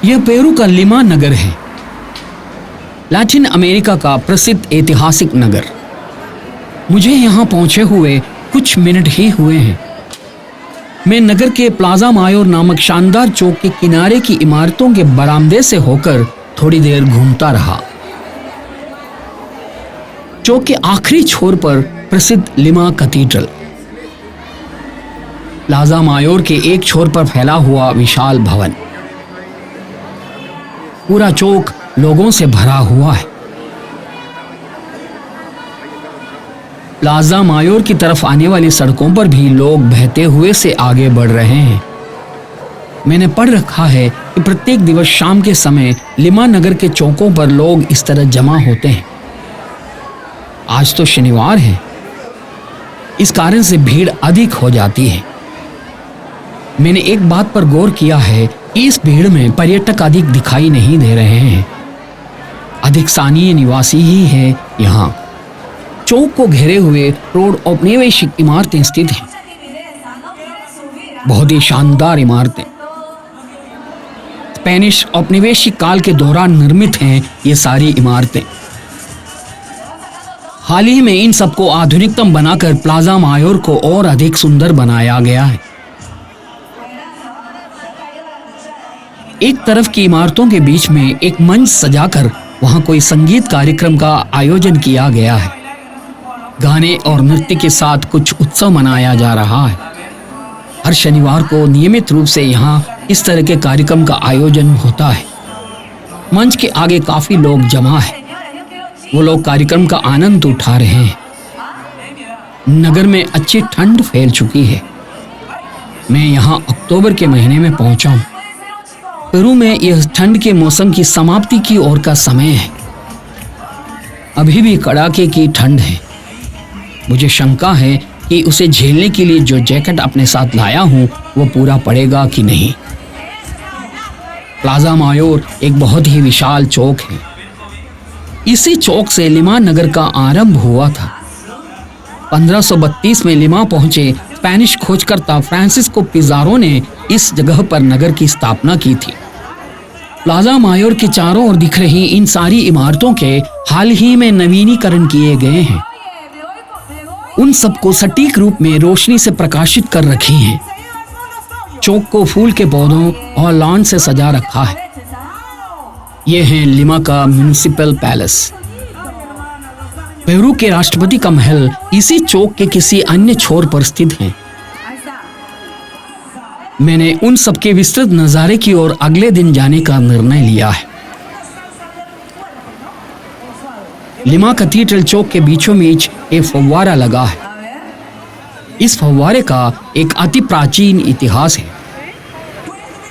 यह पेरू का लिमा नगर है, लैटिन अमेरिका का प्रसिद्ध ऐतिहासिक नगर। मुझे यहाँ पहुंचे हुए कुछ मिनट ही हुए हैं। मैं नगर के प्लाजा मायोर नामक शानदार चौक के किनारे की इमारतों के बरामदे से होकर थोड़ी देर घूमता रहा। चौक के आखिरी छोर पर प्रसिद्ध लिमा कैथेड्रल, प्लाजा मायोर के एक छोर पर फैला हुआ विशाल भवन। पूरा चौक लोगों से भरा हुआ है। प्लाजा मायोर की तरफ आने वाली सड़कों पर भी लोग बहते हुए से आगे बढ़ रहे हैं। मैंने पढ़ रखा है कि प्रत्येक दिवस शाम के समय लिमा नगर के चौकों पर लोग इस तरह जमा होते हैं। आज तो शनिवार है, इस कारण से भीड़ अधिक हो जाती है। मैंने एक बात पर गौर किया है कि इस भीड़ में पर्यटक अधिक दिखाई नहीं दे रहे हैं। अधिक स्थानीय निवासी ही है यहाँ। चौक को घेरे हुए रोड औपनिवेशिक इमारतें स्थित हैं, बहुत ही शानदार इमारतें। स्पेनिश औपनिवेशिक काल के दौरान निर्मित हैं ये सारी इमारतें। हाल ही में इन सबको आधुनिकतम बनाकर प्लाजा मायोर को और अधिक सुंदर बनाया गया है। एक तरफ की इमारतों के बीच में एक मंच सजाकर वहां कोई संगीत कार्यक्रम का आयोजन किया गया है। गाने और नृत्य के साथ कुछ उत्सव मनाया जा रहा है। हर शनिवार को नियमित रूप से यहाँ इस तरह के कार्यक्रम का आयोजन होता है। मंच के आगे काफी लोग जमा है। वो लोग कार्यक्रम का आनंद उठा रहे हैं। नगर में अच्छी ठंड फैल चुकी है। मैं यहाँ अक्टूबर के महीने में पहुंचा हूँ। पेरू में यह ठंड के मौसम की समाप्ति की ओर का समय है। अभी भी कड़ाके की ठंड है। मुझे शंका है कि उसे झेलने के लिए जो जैकेट अपने साथ लाया हूं वो पूरा पड़ेगा कि नहीं। प्लाजा मायोर एक बहुत ही विशाल चौक है। इसी चौक से लिमा नगर का आरंभ हुआ था। 1532 में लिमा पहुंचे स्पेनिश खोजकर्ता फ्रांसिस्को पिज़ारो ने इस जगह पर नगर की स्थापना की थी। प्लाजा मायोर के चारों ओर दिख रही इन सारी इमारतों के हाल ही में नवीनीकरण किए गए हैं। उन सबको सटीक रूप में रोशनी से प्रकाशित कर रखी हैं। चौक को फूल के पौधों और लॉन से सजा रखा है। ये है लिमा का म्युनिसिपल पैलेस। पेरू के राष्ट्रपति का महल इसी चौक के किसी अन्य छोर पर स्थित है। मैंने उन सबके विस्तृत नजारे की ओर अगले दिन जाने का निर्णय लिया है। लिमा कैथेड्रल चौक के बीचों बीच एक फव्वारा लगा है। इस फव्वारे का एक अति प्राचीन इतिहास है।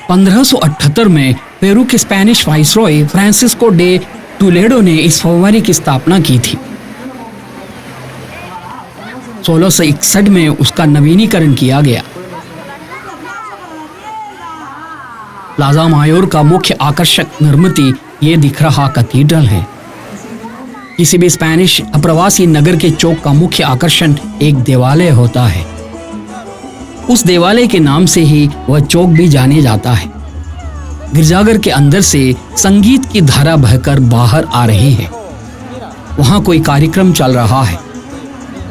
1578 में पेरू के स्पेनिश वाइसरॉय फ्रांसिस्को डे टुलेडो ने इस फव्वारे की स्थापना की थी। 1661 में उसका नवीनीकरण किया गया। प्लाजा मायोर का मुख्य आकर्षक निर्मिति ये दिख रहा कैथेड्रल है। किसी भी स्पेनिश अप्रवासी नगर के चौक का मुख्य आकर्षण एक देवालय होता है। उस देवालय के नाम से ही वह चौक भी जाने जाता है। गिरजाघर के अंदर से संगीत की धारा बहकर बाहर आ रही है। वहां कोई कार्यक्रम चल रहा है।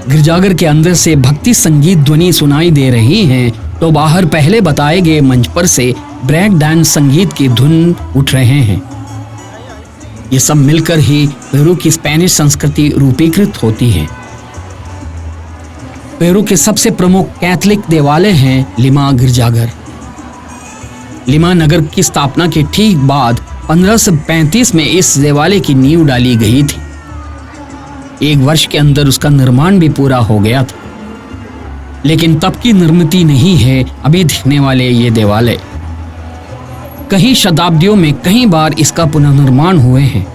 गिरजाघर के अंदर से भक्ति संगीत ध्वनि सुनाई दे रही है तो बाहर पहले बताए गए मंच पर से ब्रेक डांस संगीत की धुन उठ रहे हैं। ये सब मिलकर ही पेरू की स्पेनिश संस्कृति रूपीकृत होती है। पेरू के सबसे प्रमुख कैथोलिक देवालय हैं लिमा गिरजाघर। लिमा नगर की स्थापना के ठीक बाद 1535 में इस देवालय की नींव डाली गई थी। एक वर्ष के अंदर उसका निर्माण भी पूरा हो गया था। लेकिन तब की निर्मिति नहीं है अभी दिखने वाले ये देवालय। कई शताब्दियों में कई बार इसका पुनर्निर्माण हुए हैं।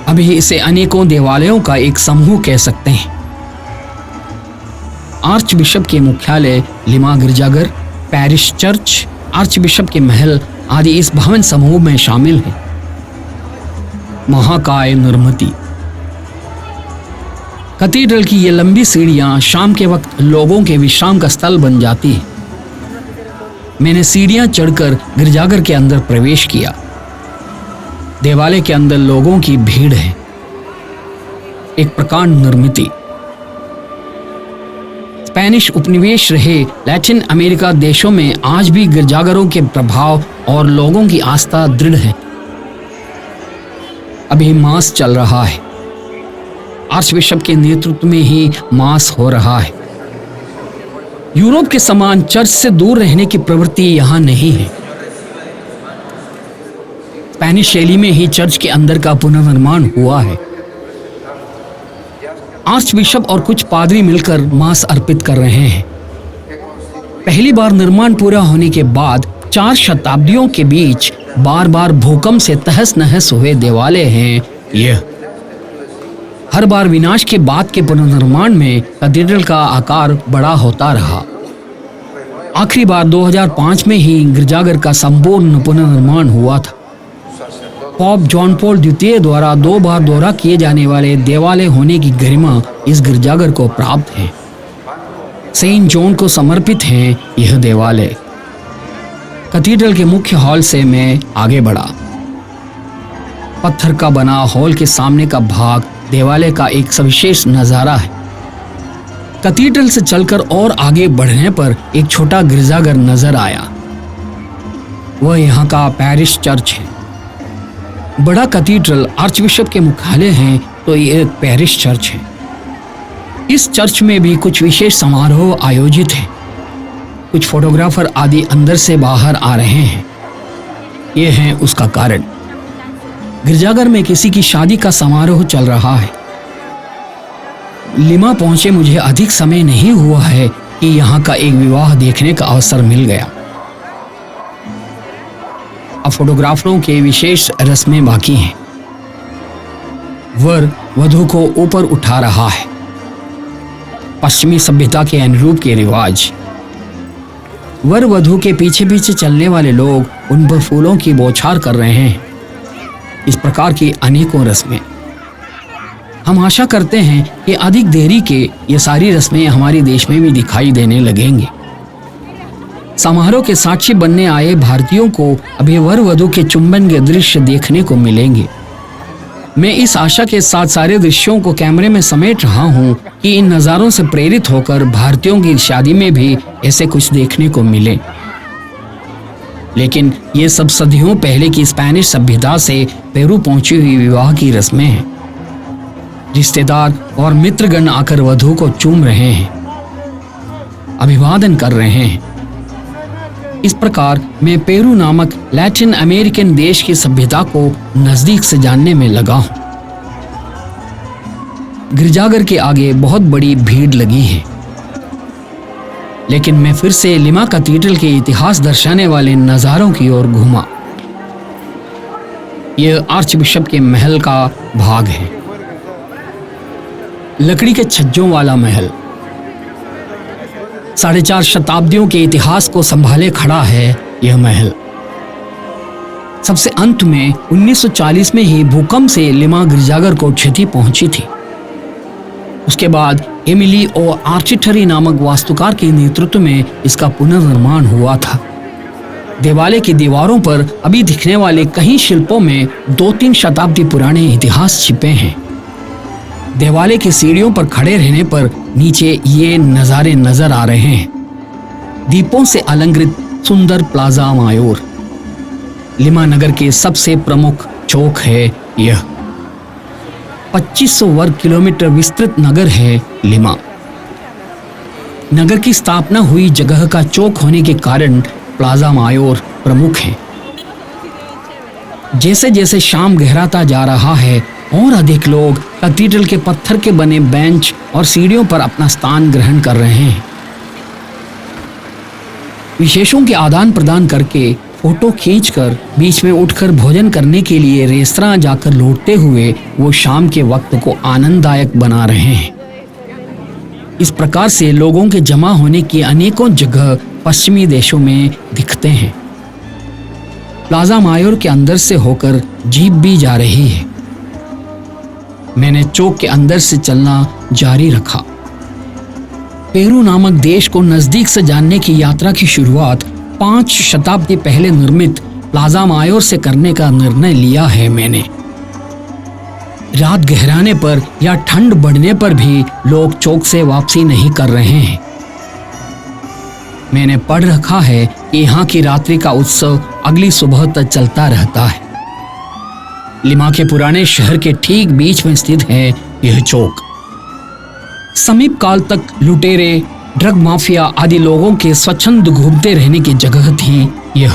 अभी इसे अनेकों देवालयों का एक समूह कह सकते हैं। आर्च बिशप के मुख्यालय लिमा गिरजाघर, पैरिश चर्च, आर्च बिशप के महल आदि इस भवन समूह में शामिल हैं। महाकाय निर्मिति। कैथेड्रल की ये लंबी सीढ़ियां शाम के वक्त लोगों के विश्राम का स्थल बन जाती है। मैंने सीढ़ियां चढ़कर गिरजाघर के अंदर प्रवेश किया। देवालय के अंदर लोगों की भीड़ है, एक प्रकांड निर्मिति। स्पेनिश उपनिवेश रहे लैटिन अमेरिका देशों में आज भी गिरजाघरों के प्रभाव और लोगों की आस्था दृढ़ है। अभी मास चल रहा है, आर्चबिशप के नेतृत्व में ही मास हो रहा है। यूरोप के समान चर्च से दूर रहने की प्रवृत्ति यहां नहीं है। स्पेनिश शैली में ही चर्च के अंदर का पुनर्निर्माण हुआ है। आर्चबिशप और कुछ पादरी मिलकर मास अर्पित कर रहे हैं। पहली बार निर्माण पूरा होने के बाद 4 शताब्दियों के बीच बार बार भूकंप से तहस नहस हुए देवालय हैं यह। हर बार विनाश के बाद के पुनर्निर्माण में कैथेड्रल का आकार बड़ा होता रहा। आखिरी बार 2005 में ही गिरजाघर का संपूर्ण पुनर्निर्माण हुआ था। पॉप जॉन पॉल द्वितीय द्वारा 2 बार दौरा किए जाने वाले देवालय होने की गरिमा इस गिरजाघर को प्राप्त है। सेंट जॉन को समर्पित है यह देवालय। कैथेड्रल के मुख्य हॉल से मैं आगे बढ़ा। पत्थर का बना हॉल के सामने का भाग देवालय का एक सविशेष नजारा है। कैथेड्रल से चलकर और आगे बढ़ने पर एक छोटा गिरजाघर नजर आया। वह यहाँ का पैरिश चर्च है। बड़ा कैथेड्रल आर्चबिशप के मुख्यालय है तो ये एक पैरिश चर्च है। इस चर्च में भी कुछ विशेष समारोह आयोजित है। कुछ फोटोग्राफर आदि अंदर से बाहर आ रहे हैं। ये है उसका कारण। गिरजाघर में किसी की शादी का समारोह चल रहा है। लिमा पहुंचे मुझे अधिक समय नहीं हुआ है कि यहाँ का एक विवाह देखने का अवसर मिल गया। अब फोटोग्राफरों के विशेष रस्में बाकी हैं। वर वधू को ऊपर उठा रहा है। पश्चिमी सभ्यता के अनुरूप के रिवाज। वर वधू के पीछे पीछे चलने वाले लोग उन पर फूलों की बौछार कर रहे हैं। इस प्रकार की अनेकों रस्में। हम आशा करते हैं कि अधिक देरी के ये सारी रस्में हमारे देश में भी दिखाई देने लगेंगी। समारोह के साक्षी बनने आए भारतीयों को अभी वर वधू के चुंबन के दृश्य देखने को मिलेंगे। मैं इस आशा के साथ सारे दृश्यों को कैमरे में समेट रहा हूं कि इन नज़ारों से प्रेरित होकर भारतीयों की शादी में भी ऐसे कुछ देखने को मिले। लेकिन ये सब सदियों पहले की स्पेनिश सभ्यता से पेरू पहुंची हुई विवाह की रस्में हैं। रिश्तेदार और मित्रगण आकर वधू को चूम रहे हैं, अभिवादन कर रहे हैं। इस प्रकार मैं पेरू नामक लैटिन अमेरिकन देश की सभ्यता को नजदीक से जानने में लगा हूं। गिरजाघर के आगे बहुत बड़ी भीड़ लगी है। लेकिन मैं फिर से लिमा कैथेड्रल के इतिहास दर्शाने वाले नजारों की ओर घूमा। यह आर्चबिशप के महल का भाग है। लकड़ी के छज्जों वाला महल 4.5 शताब्दियों के इतिहास को संभाले खड़ा है। यह महल सबसे अंत में 1940 में ही भूकंप से लिमा गिरजाघर को क्षति पहुंची थी। उसके बाद एमिली ओ आर्चिटरी नामक वास्तुकार के नेतृत्व में इसका पुनर्निर्माण हुआ था। देवालय की दीवारों पर अभी दिखने वाले कई शिल्पों में 2-3 शताब्दी पुराने इतिहास छिपे हैं। देवालय की सीढ़ियों पर खड़े रहने पर नीचे ये नज़ारे नजर आ रहे हैं। दीपों से अलंकृत सुंदर प्लाजा मायोर लिमा नगर के सबसे प्रमुख चौक है। यह 2500 वर्ग किलोमीटर विस्तृत नगर है लिमा। नगर की स्थापना हुई जगह का चौक होने के कारण प्लाजा मायोर प्रमुख है। जैसे जैसे शाम गहराता जा रहा है और अधिक लोग कैथेड्रल के पत्थर के बने बेंच और सीढ़ियों पर अपना स्थान ग्रहण कर रहे हैं। विशेषों के आदान प्रदान करके फोटो खींचकर बीच में उठकर भोजन करने के लिए रेस्तरां जाकर लौटते हुए वो शाम के वक्त को आनंददायक बना रहे हैं। इस प्रकार से लोगों के जमा होने की अनेकों जगह पश्चिमी देशों में दिखते हैं। प्लाजा मायोर के अंदर से होकर जीप भी जा रही है। मैंने चौक के अंदर से चलना जारी रखा। पेरू नामक देश को नजदीक से जानने की यात्रा की शुरुआत 5 शताब्दी पहले निर्मित प्लाजा मायोर से करने का निर्णय लिया है मैंने। रात गहराने पर या ठंड बढ़ने पर भी लोग चौक से वापसी नहीं कर रहे हैं। मैंने पढ़ रखा है कि यहाँ की रात्रि का उत्सव अगली सुबह तक चलता रहता है। लिमा के पुराने शहर के ठीक बीच में स्थित है यह चौक। समीप काल तक लुटेरे, ड्रग माफिया आदि लोगों के स्वच्छंद घूमते रहने की जगह थी यह।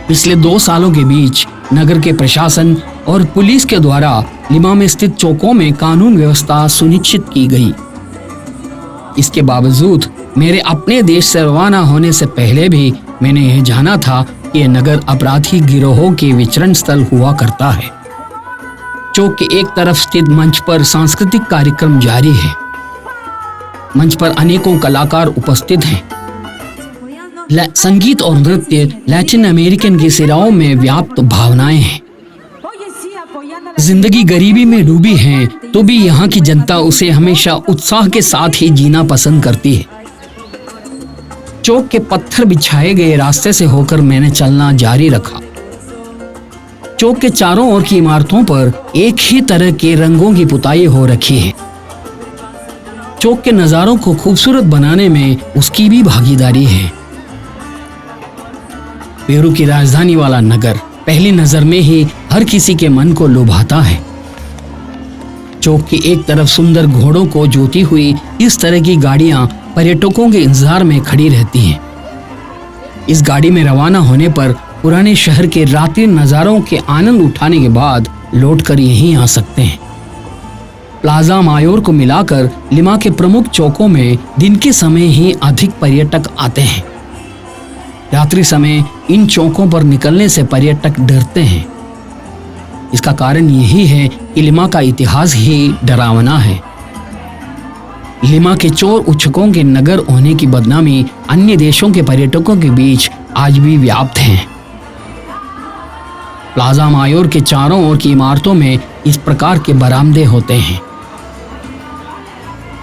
पिछले 2 सालों के बीच नगर के प्रशासन और पुलिस के द्वारा लिमा में स्थित चौकों में कानून व्यवस्था सुनिश्चित की गई। इसके बावजूद मेरे अपने देश से रवाना होने से पहले भी मैंने यह जाना था कि यह नगर अपराधी गिरोहों के विचरण स्थल हुआ करता है। चौक के एक तरफ स्थित मंच पर सांस्कृतिक कार्यक्रम जारी है। मंच पर अनेकों कलाकार उपस्थित हैं। संगीत और नृत्य लैटिन अमेरिकन की सिराओं में व्याप्त भावनाएं हैं। जिंदगी गरीबी में डूबी है तो भी यहाँ की जनता उसे हमेशा उत्साह के साथ ही जीना पसंद करती है। चौक के पत्थर बिछाए गए रास्ते से होकर मैंने चलना जारी रखा। चौक के चारों ओर की इमारतों पर एक ही तरह के रंगों की पुताई हो रखी है। चौक के नजारों को खूबसूरत बनाने में उसकी भी भागीदारी है। पेरू की राजधानी वाला नगर पहली नजर में ही हर किसी के मन को लुभाता है। चौक की एक तरफ सुंदर घोड़ों को जोती हुई इस तरह की गाड़ियां पर्यटकों के इंतजार में खड़ी रहती हैं। इस गाड़ी में रवाना होने पर पुराने शहर के रात्रि नजारों के आनंद उठाने के बाद लौटकर यहीं आ सकते हैं। प्लाजा मायोर को मिलाकर लिमा के प्रमुख चौकों में दिन के समय ही अधिक पर्यटक आते हैं। रात्रि समय इन चौकों पर निकलने से पर्यटक डरते हैं। इसका कारण यही है कि लिमा का इतिहास ही डरावना है। लिमा के चोर उच्छकों के नगर होने की बदनामी अन्य देशों के पर्यटकों के बीच आज भी व्याप्त है। प्लाजा मायोर के चारों ओर की इमारतों में इस प्रकार के बरामदे होते हैं।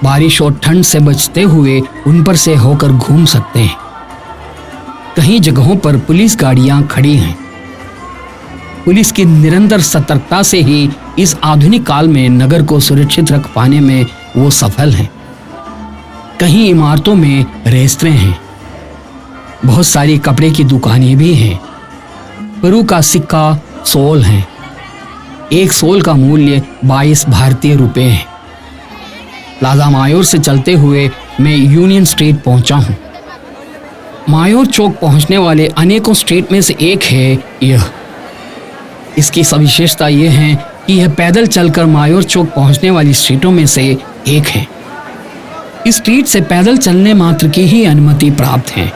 बारिश और ठंड से बचते हुए उन पर से होकर घूम सकते हैं। कई जगहों पर पुलिस गाड़ियां खड़ी हैं। पुलिस की निरंतर सतर्कता से ही इस आधुनिक काल में नगर को सुरक्षित रख पाने में वो सफल हैं। कई इमारतों में रेस्तरां हैं। बहुत सारी कपड़े की दुकानें भी हैं। पेरू का सिक्का सोल है। एक सोल का मूल्य 22 भारतीय रुपए है। प्लाजा मायोर से चलते हुए मैं यूनियन स्ट्रीट पहुंचा हूं। मायोर चौक पहुंचने वाले अनेकों स्ट्रीट में से एक है यह। इसकी सविशेषता यह है कि यह पैदल चलकर मायोर चौक पहुंचने वाली स्ट्रीटों में से एक है। इस स्ट्रीट से पैदल चलने मात्र की ही अनुमति प्राप्त है।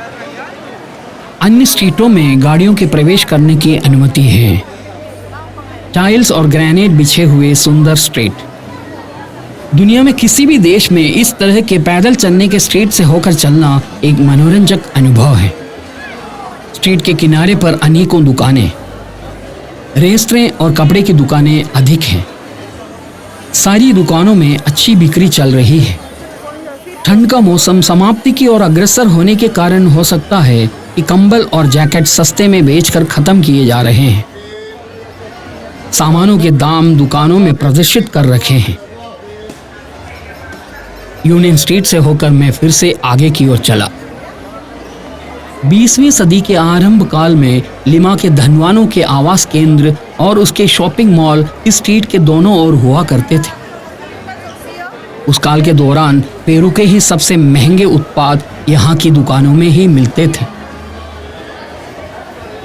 अन्य स्ट्रीटों में गाड़ियों के प्रवेश करने की अनुमति है। टाइल्स और ग्रेनाइट बिछे हुए सुंदर स्ट्रीट। दुनिया में किसी भी देश में इस तरह के पैदल चलने के स्ट्रीट से होकर चलना एक मनोरंजक अनुभव है। स्ट्रीट के किनारे पर अनेकों दुकानें, रेस्तरां और कपड़े की दुकानें अधिक हैं। सारी दुकानों में अच्छी बिक्री चल रही है। ठंड का मौसम समाप्ति की ओर अग्रसर होने के कारण हो सकता है कि कंबल और जैकेट सस्ते में बेचकर खत्म किए जा रहे हैं। सामानों के दाम दुकानों में प्रदर्शित कर रखे हैं। यूनियन स्ट्रीट से होकर मैं फिर से आगे की ओर चला। 20वीं सदी के आरंभ काल में लिमा के धनवानों के आवास केंद्र और उसके शॉपिंग मॉल इस स्ट्रीट के दोनों ओर हुआ करते थे। उस काल के दौरान पेरू के ही सबसे महंगे उत्पाद यहाँ की दुकानों में ही मिलते थे।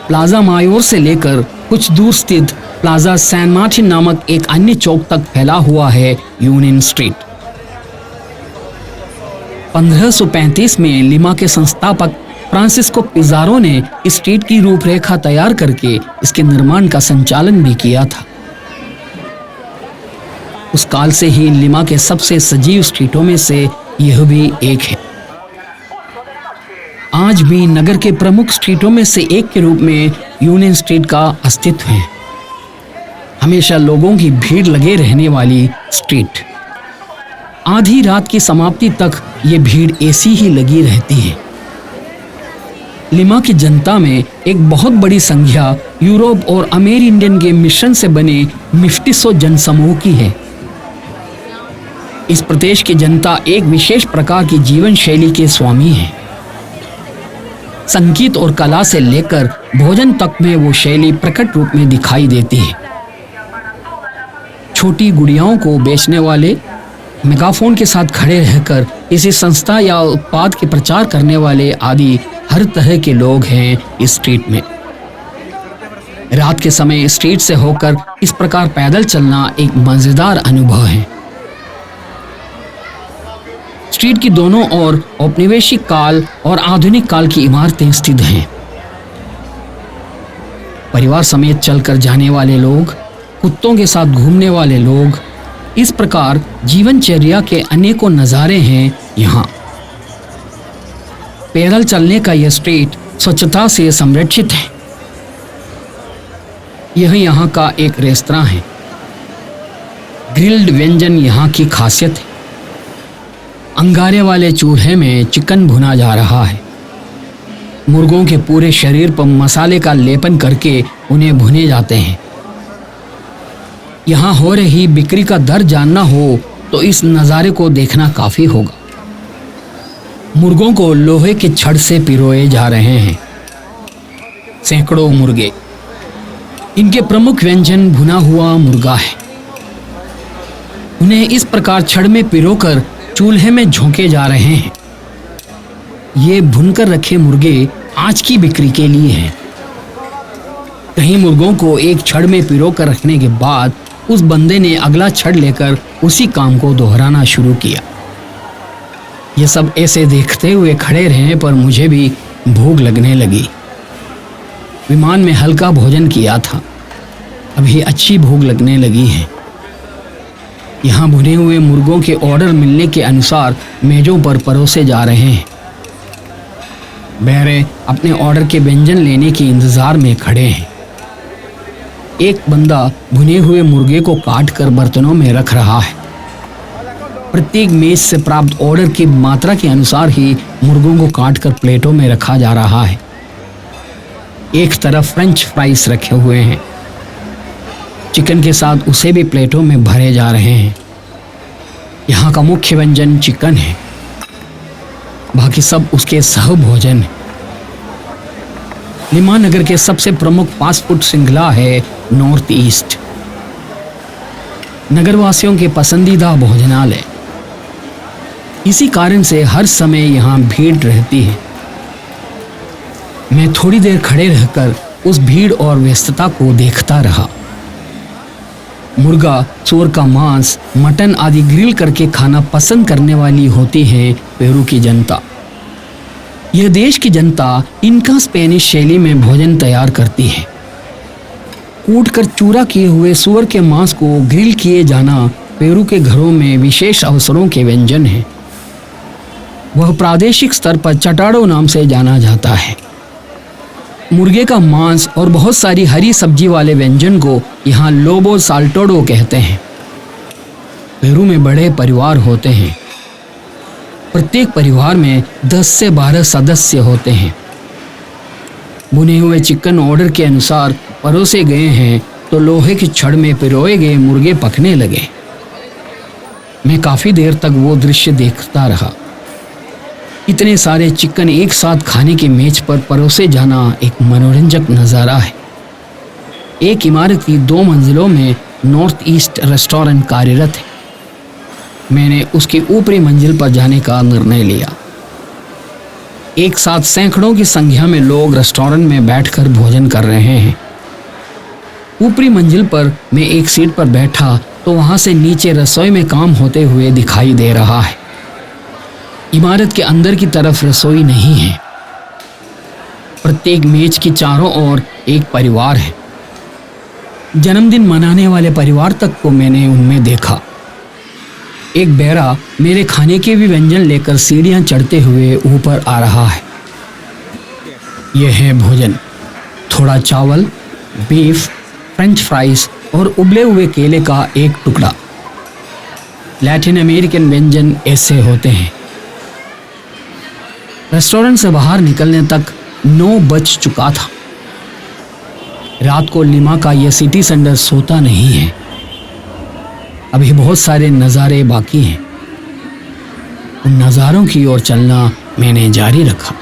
प्लाजा मायोर से लेकर कुछ दूर स्थित प्लाजा सैन मार्टिन नामक एक अन्य चौक तक फैला हुआ है यूनियन स्ट्रीट। 1535 में लिमा के संस्थापक फ्रांसिस्को पिज़ारो ने इस स्ट्रीट की रूपरेखा तैयार करके इसके निर्माण का संचालन भी किया था। उस काल से ही लिमा के सबसे सजीव स्ट्रीटों में से यह भी एक है। आज भी नगर के प्रमुख स्ट्रीटों में से एक के रूप में यूनियन स्ट्रीट का अस्तित्व है। हमेशा लोगों की भीड़ लगे रहने वाली स्ट्रीट। आधी रात की समाप्ति तक ये भीड़ ऐसी ही लगी रहती है। लिमा की जनता में एक बहुत बड़ी संख्या यूरोप और अमेर इंडियन के मिश्रण से बने मिफ्टिसो जनसमूह की है। इस प्रदेश की जनता एक विशेष प्रकार की जीवन शैली के स्वामी है। संगीत और कला से लेकर भोजन तक में वो शैली प्रकट रूप में दिखाई देती है। छोटी गुड़ियाओं को बेचने वाले, मेगाफोन के साथ खड़े रहकर किसी संस्था या उत्पाद के प्रचार करने वाले आदि हर तरह के लोग हैं इस स्ट्रीट में। रात के समय स्ट्रीट से होकर इस प्रकार पैदल चलना एक मजेदार अनुभव है। स्ट्रीट की दोनों ओर औपनिवेशिक काल और आधुनिक काल की इमारतें स्थित हैं। परिवार समेत चलकर जाने वाले लोग, कुत्तों के साथ घूमने वाले लोग, इस प्रकार जीवनचर्या के अनेकों नज़ारे हैं यहाँ। पैदल चलने का यह स्ट्रीट स्वच्छता से संरक्षित है। यह यहाँ का एक रेस्तरां है। ग्रिल्ड व्यंजन यहाँ की खासियत है। अंगारे वाले चूल्हे में चिकन भुना जा रहा है। मुर्गों के पूरे शरीर पर मसाले का लेपन करके उन्हें भुने जाते हैं। यहाँ हो रही बिक्री का दर जानना हो तो इस नज़ारे को देखना काफ़ी होगा। मुर्गों को लोहे के छड़ से पिरोए जा रहे हैं। सैकड़ों मुर्गे। इनके प्रमुख व्यंजन भुना हुआ मुर्गा है। उन्हें इस प्रकार छड़ में पिरोकर चूल्हे में झोंके जा रहे हैं। ये भुनकर रखे मुर्गे आज की बिक्री के लिए हैं। कई मुर्गों को एक छड़ में पिरोकर रखने के बाद उस बंदे ने अगला छड़ लेकर उसी काम को दोहराना शुरू किया। ये सब ऐसे देखते हुए खड़े रहे पर मुझे भी भूख लगने लगी। विमान में हल्का भोजन किया था, अभी अच्छी भूख लगने लगी है। यहाँ भुने हुए मुर्गों के ऑर्डर मिलने के अनुसार मेजों पर परोसे जा रहे हैं। बहरे अपने ऑर्डर के व्यंजन लेने के इंतजार में खड़े हैं। एक बंदा भुने हुए मुर्गे को काट कर बर्तनों में रख रहा है। प्रत्येक मेज से प्राप्त ऑर्डर की मात्रा के अनुसार ही मुर्गों को काट कर प्लेटों में रखा जा रहा है। एक तरफ फ्रेंच फ्राइज रखे हुए हैं। चिकन के साथ उसे भी प्लेटों में भरे जा रहे हैं। यहाँ का मुख्य व्यंजन चिकन है, बाकी सब उसके सह भोजन है। लिमा नगर के सबसे प्रमुख फास्ट फूड श्रृंखला है नॉर्थ ईस्ट, नगरवासियों के पसंदीदा भोजनालय। इसी कारण से हर समय यहाँ भीड़ रहती है। मैं थोड़ी देर खड़े रहकर उस भीड़ और व्यस्तता को देखता रहा। मुर्गा, सूअर का मांस, मटन आदि ग्रिल करके खाना पसंद करने वाली होती है पेरू की जनता। यह देश की जनता इनका स्पेनिश शैली में भोजन तैयार करती है। कूटकर चूरा किए हुए सूअर के मांस को ग्रिल किए जाना पेरू के घरों में विशेष अवसरों के व्यंजन है। वह प्रादेशिक स्तर पर चटाड़ो नाम से जाना जाता है। मुर्गे का मांस और बहुत सारी हरी सब्जी वाले व्यंजन को यहाँ लोबो साल्टोडो कहते हैं। पेरू में बड़े परिवार होते हैं। प्रत्येक परिवार में 10 से 12 सदस्य होते हैं। भुने हुए चिकन ऑर्डर के अनुसार परोसे गए हैं तो लोहे की छड़ में पिरोए गए मुर्गे पकने लगे। मैं काफ़ी देर तक वो दृश्य देखता रहा। इतने सारे चिकन एक साथ खाने की मेज पर परोसे जाना एक मनोरंजक नज़ारा है। एक इमारत की 2 मंजिलों में नॉर्थ ईस्ट रेस्टोरेंट कार्यरत है। मैंने उसकी ऊपरी मंजिल पर जाने का निर्णय लिया। एक साथ सैकड़ों की संख्या में लोग रेस्टोरेंट में बैठकर भोजन कर रहे हैं। ऊपरी मंजिल पर मैं एक सीट पर बैठा तो वहां से नीचे रसोई में काम होते हुए दिखाई दे रहा है। इमारत के अंदर की तरफ रसोई नहीं है। प्रत्येक मेज की चारों ओर एक परिवार है। जन्मदिन मनाने वाले परिवार तक को मैंने उनमें देखा। एक बैरा मेरे खाने के भी व्यंजन लेकर सीढ़ियां चढ़ते हुए ऊपर आ रहा है। यह है भोजन। थोड़ा चावल, बीफ, फ्रेंच फ्राइज और उबले हुए केले का एक टुकड़ा। लैटिन अमेरिकन व्यंजन ऐसे होते हैं। रेस्टोरेंट से बाहर निकलने तक 9 बज चुका था। रात को लिमा का यह सिटी सेंटर सोता नहीं है। अभी बहुत सारे नज़ारे बाकी हैं। उन नज़ारों की ओर चलना मैंने जारी रखा।